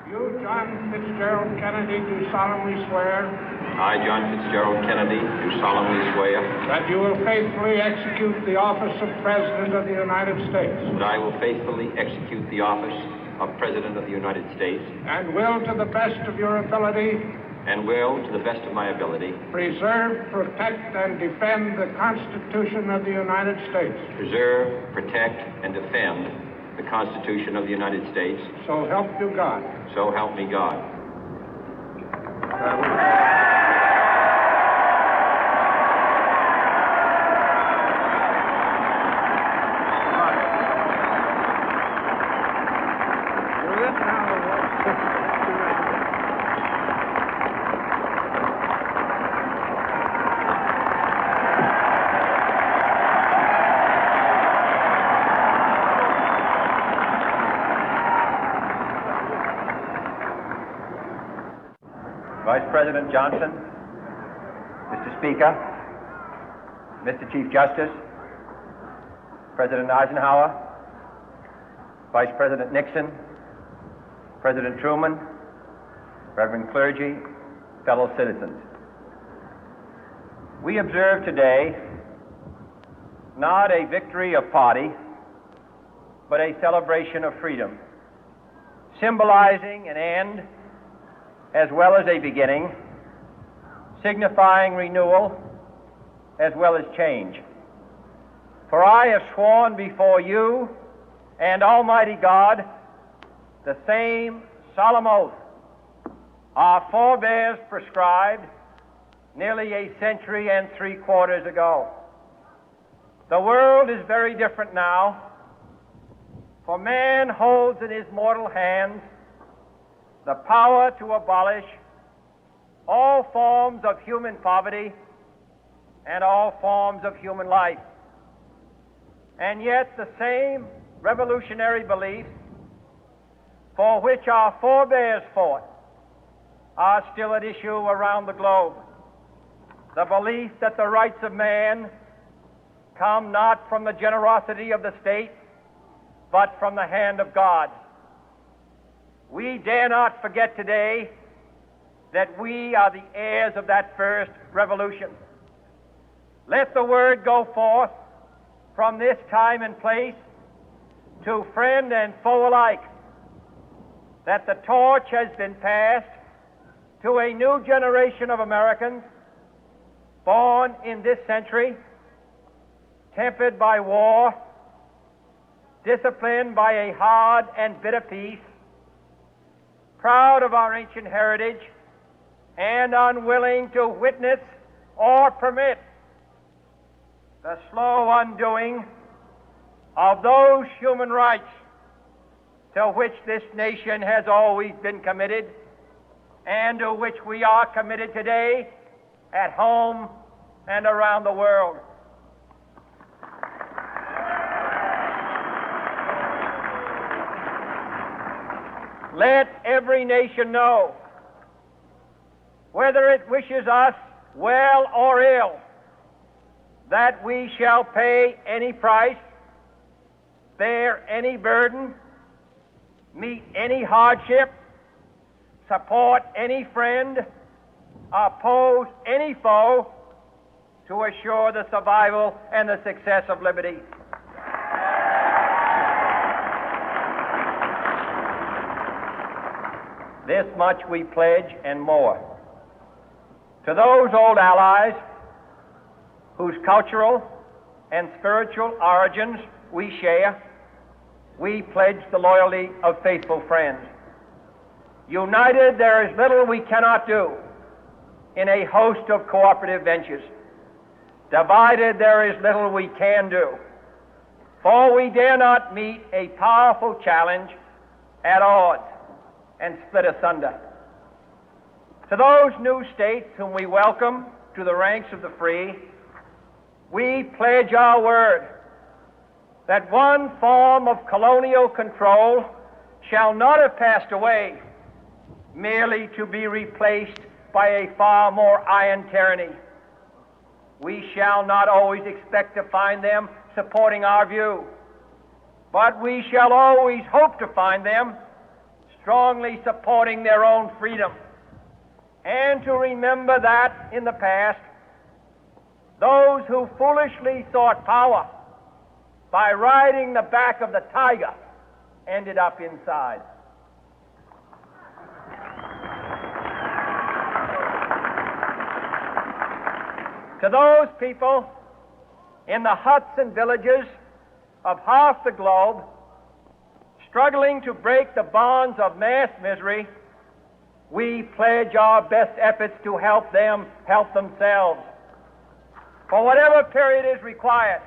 You, John Fitzgerald Kennedy, do solemnly swear I, John Fitzgerald Kennedy, do solemnly swear that you will faithfully execute the office of President of the United States that I will faithfully execute the office of President of the United States and will, to the best of your ability, and will, to the best of my ability, preserve, protect, and defend the Constitution of the United States. preserve, protect, and defend the Constitution of the United States. So help you God. So help me God. Vice President Johnson, Mr. Speaker, Mr. Chief Justice, President Eisenhower, Vice President Nixon, President Truman, Reverend clergy, fellow citizens. We observe today not a victory of party, but a celebration of freedom, symbolizing an end as well as a beginning, signifying renewal as well as change. For I have sworn before you and Almighty God the same solemn oath our forebears prescribed nearly a century and 3/4 ago. The world is very different now, for man holds in his mortal hands the power to abolish all forms of human poverty and all forms of human life. And yet the same revolutionary beliefs for which our forebears fought are still at issue around the globe. The belief that the rights of man come not from the generosity of the state, but from the hand of God. We dare not forget today that we are the heirs of that first revolution. Let the word go forth from this time and place to friend and foe alike that the torch has been passed to a new generation of Americans born in this century, tempered by war, disciplined by a hard and bitter peace, proud of our ancient heritage, and unwilling to witness or permit the slow undoing of those human rights to which this nation has always been committed and to which we are committed today at home and around the world. Let every nation know, whether it wishes us well or ill, that we shall pay any price, bear any burden, meet any hardship, support any friend, oppose any foe to assure the survival and the success of liberty. This much we pledge and more. To those old allies whose cultural and spiritual origins we share, we pledge the loyalty of faithful friends. United, there is little we cannot do in a host of cooperative ventures. Divided, there is little we can do, for we dare not meet a powerful challenge at odds and split asunder. To those new states whom we welcome to the ranks of the free, we pledge our word that one form of colonial control shall not have passed away, merely to be replaced by a far more iron tyranny. We shall not always expect to find them supporting our view, but we shall always hope to find them strongly supporting their own freedom, and to remember that in the past, those who foolishly sought power by riding the back of the tiger ended up inside. To those people in the huts and villages of half the globe struggling to break the bonds of mass misery, we pledge our best efforts to help them help themselves for whatever period is required,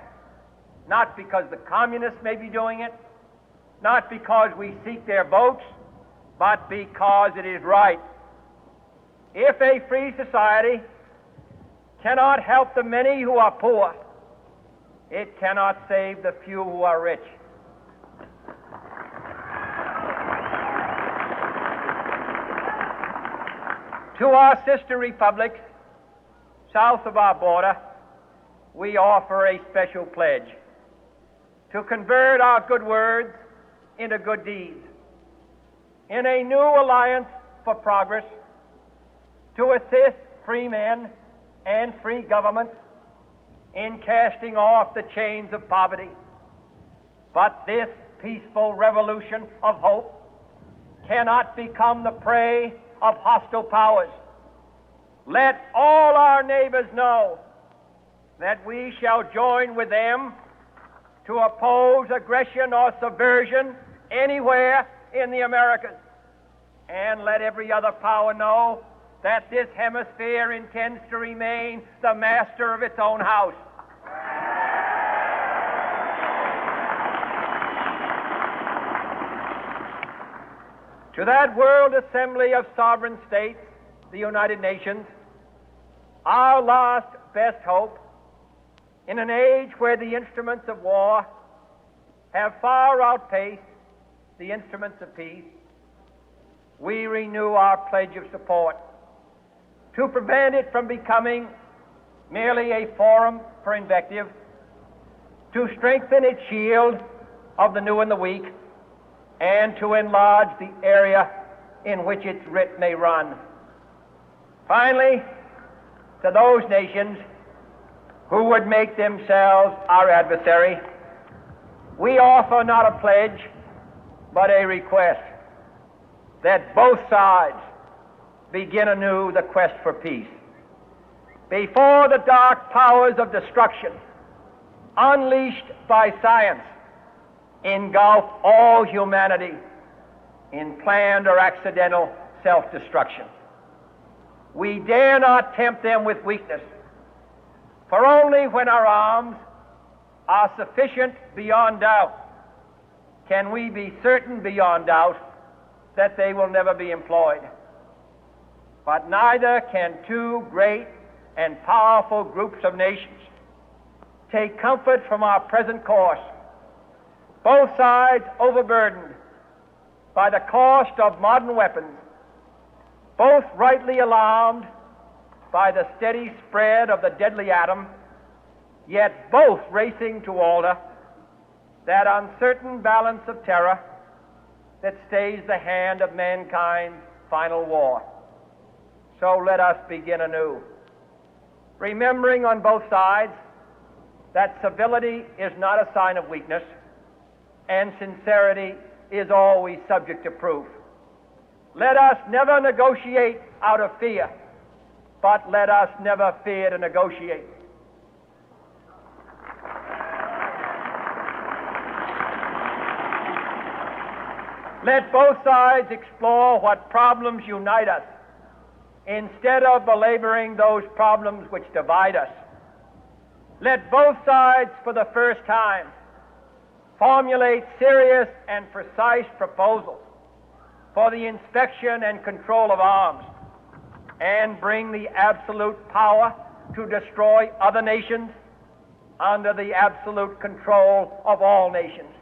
not because the communists may be doing it, not because we seek their votes, but because it is right. If a free society cannot help the many who are poor, it cannot save the few who are rich. To our sister republics south of our border, we offer a special pledge to convert our good words into good deeds, in a new alliance for progress, to assist free men and free governments in casting off the chains of poverty. But this peaceful revolution of hope cannot become the prey of hostile powers. Let all our neighbors know that we shall join with them to oppose aggression or subversion anywhere in the Americas. And let every other power know that this hemisphere intends to remain the master of its own house. To that World Assembly of Sovereign States, the United Nations, our last best hope, in an age where the instruments of war have far outpaced the instruments of peace, we renew our pledge of support to prevent it from becoming merely a forum for invective, to strengthen its shield of the new and the weak, and to enlarge the area in which its writ may run. Finally, to those nations who would make themselves our adversary, we offer not a pledge, but a request that both sides begin anew the quest for peace. Before the dark powers of destruction, unleashed by science, engulf all humanity in planned or accidental self-destruction, we dare not tempt them with weakness, for only when our arms are sufficient beyond doubt can we be certain beyond doubt that they will never be employed. But neither can two great and powerful groups of nations take comfort from our present course, both sides overburdened by the cost of modern weapons, both rightly alarmed by the steady spread of the deadly atom, yet both racing to alter that uncertain balance of terror that stays the hand of mankind's final war. So let us begin anew, remembering on both sides that civility is not a sign of weakness, and sincerity is always subject to proof. Let us never negotiate out of fear, but let us never fear to negotiate. Let both sides explore what problems unite us, instead of belaboring those problems which divide us. Let both sides, for the first time, formulate serious and precise proposals for the inspection and control of arms, and bring the absolute power to destroy other nations under the absolute control of all nations.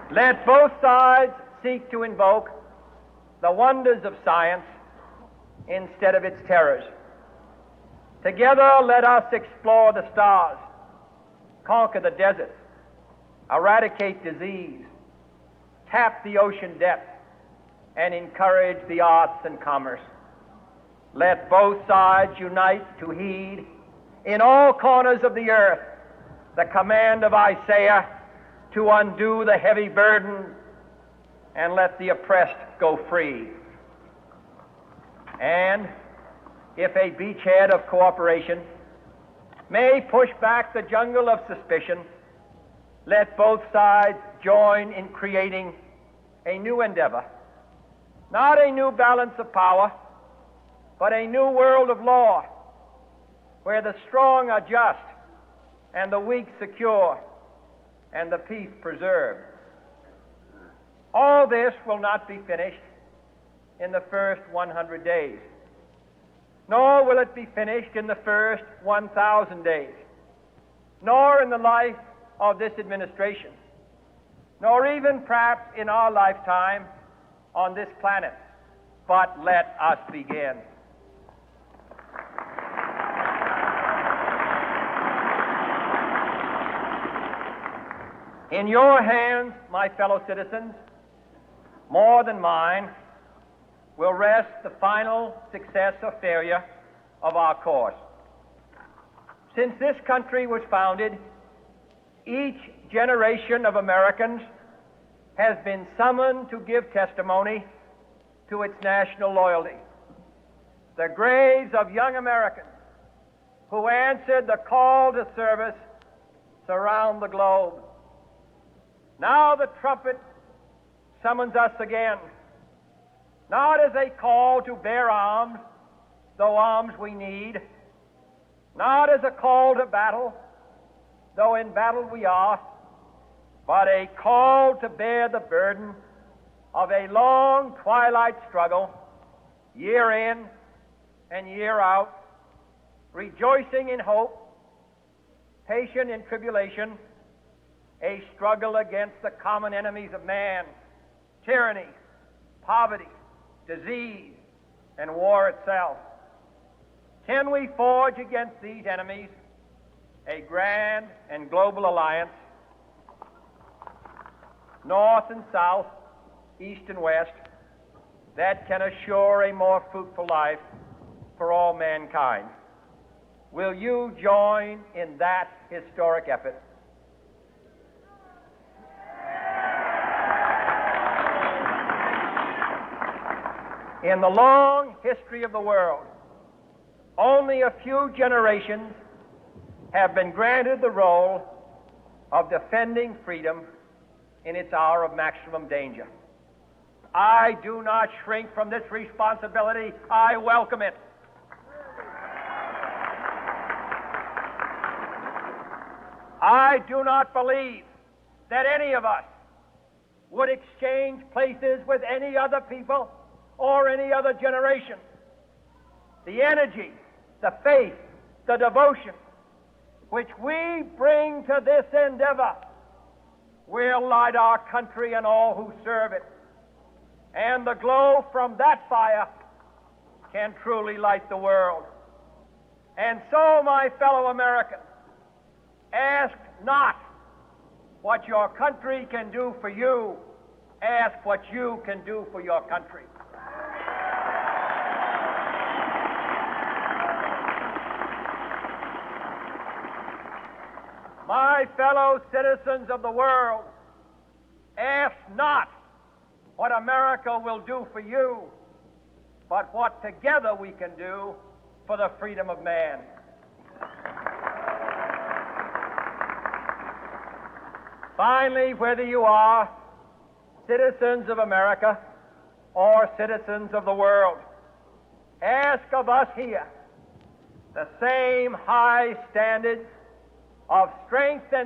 Let both sides seek to invoke the wonders of science instead of its terrors. Together, let us explore the stars, conquer the deserts, eradicate disease, tap the ocean depth, and encourage the arts and commerce. Let both sides unite to heed in all corners of the earth the command of Isaiah to undo the heavy burden and let the oppressed go free. And if a beachhead of cooperation may push back the jungle of suspicion, let both sides join in creating a new endeavor, not a new balance of power, but a new world of law, where the strong are just and the weak secure and the peace preserved. All this will not be finished in the first 100 days, nor will it be finished in the first 1,000 days, nor in the life of this administration, nor even perhaps in our lifetime on this planet. But let us begin. In your hands, my fellow citizens, more than mine, will rest the final success or failure of our course. Since this country was founded, each generation of Americans has been summoned to give testimony to its national loyalty. The graves of young Americans who answered the call to service surround the globe. Now the trumpet summons us again, not as a call to bear arms, though arms we need, not as a call to battle, though in battle we are, but a call to bear the burden of a long twilight struggle, year in and year out, rejoicing in hope, patient in tribulation, a struggle against the common enemies of man, tyranny, poverty, disease, and war itself. Can we forge against these enemies a grand and global alliance, north and south, east and west, that can assure a more fruitful life for all mankind? Will you join in that historic effort? In the long history of the world, only a few generations have been granted the role of defending freedom in its hour of maximum danger. I do not shrink from this responsibility. I welcome it. I do not believe that any of us would exchange places with any other people or any other generation. The energy, the faith, the devotion which we bring to this endeavor will light our country and all who serve it. And the glow from that fire can truly light the world. And so, my fellow Americans, ask not what your country can do for you, ask what you can do for your country. My fellow citizens of the world, ask not what America will do for you, but what together we can do for the freedom of man. Finally, whether you are citizens of America or citizens of the world, ask of us here the same high standards of strength and